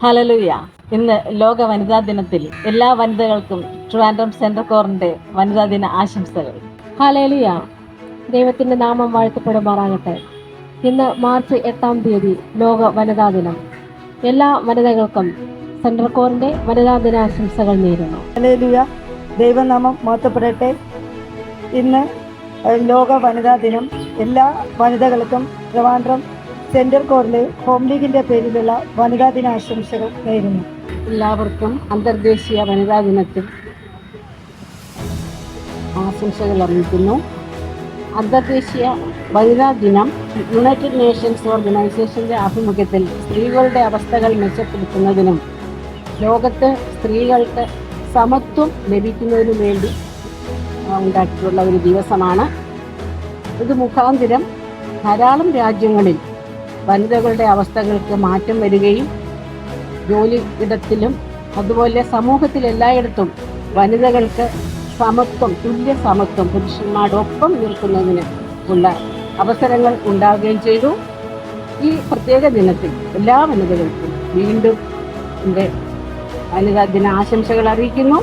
Hallelujah. ഇന്ന് ലോക വനിതാ ദിനത്തിൽ എല്ലാ വനിതകൾക്കും ട്രിവാൻഡ്രം സെൻട്രൽ കോറിന്റെ വനിതാ ദിന ആശംസകൾ. ഹല്ലേലൂയ. ദൈവത്തിന്റെ നാമം വാഴ്ത്തപ്പെടുമാറാകട്ടെ. ഇന്ന് മാർച്ച് 8 ലോക വനിതാ ദിനം. എല്ലാ വനിതകൾക്കും സെൻട്രൽ കോറിന്റെ വനിതാ ദിനാശംസകൾ നേരുന്നു. ഹല്ലേലൂയ. ദൈവനാമം മഹത്വപ്പെടട്ടെ. ഇന്ന് ലോക വനിതാ ദിനം. എല്ലാ വനിതകൾക്കും ട്രിവാൻഡ്രം സെൻട്രൽ കോറിലെ ഹോം ലീഗിന്റെ പേരിലുള്ള വനിതാ ദിനാശംസകൾ നേരുന്നു. എല്ലാവർക്കും അന്തർദേശീയ വനിതാ ദിനത്തിൽ ആശംസകൾ അറിയിക്കുന്നു. അന്തർദേശീയ വനിതാ ദിനം യുണൈറ്റഡ് നേഷൻസ് ഓർഗനൈസേഷന്റെ ആഭിമുഖ്യത്തിൽ സ്ത്രീകളുടെ അവസ്ഥകൾ മെച്ചപ്പെടുത്തുന്നതിനും ലോകത്ത് സ്ത്രീകൾക്ക് സമത്വം ലഭിക്കുന്നതിനു വേണ്ടി ഉണ്ടാക്കിയിട്ടുള്ള ഒരു ദിവസമാണ്. ഇത് മുഖാന്തരം ധാരാളം രാജ്യങ്ങളിൽ വനിതകളുടെ അവസ്ഥകൾക്ക് മാറ്റം വരികയും ജോലി ഇടത്തിലും അതുപോലെ സമൂഹത്തിൽ എല്ലായിടത്തും വനിതകൾക്ക് സമത്വം, തുല്യ സമത്വം പുരുഷന്മാരോടൊപ്പം നിൽക്കുന്നതിന് ഉള്ള അവസരങ്ങൾ ഉണ്ടാവുകയും ചെയ്തു. ഈ പ്രത്യേക ദിനത്തിൽ എല്ലാ വനിതകൾക്കും വീണ്ടും എൻ്റെ വനിതാ ദിന ആശംസകൾ അറിയിക്കുന്നു.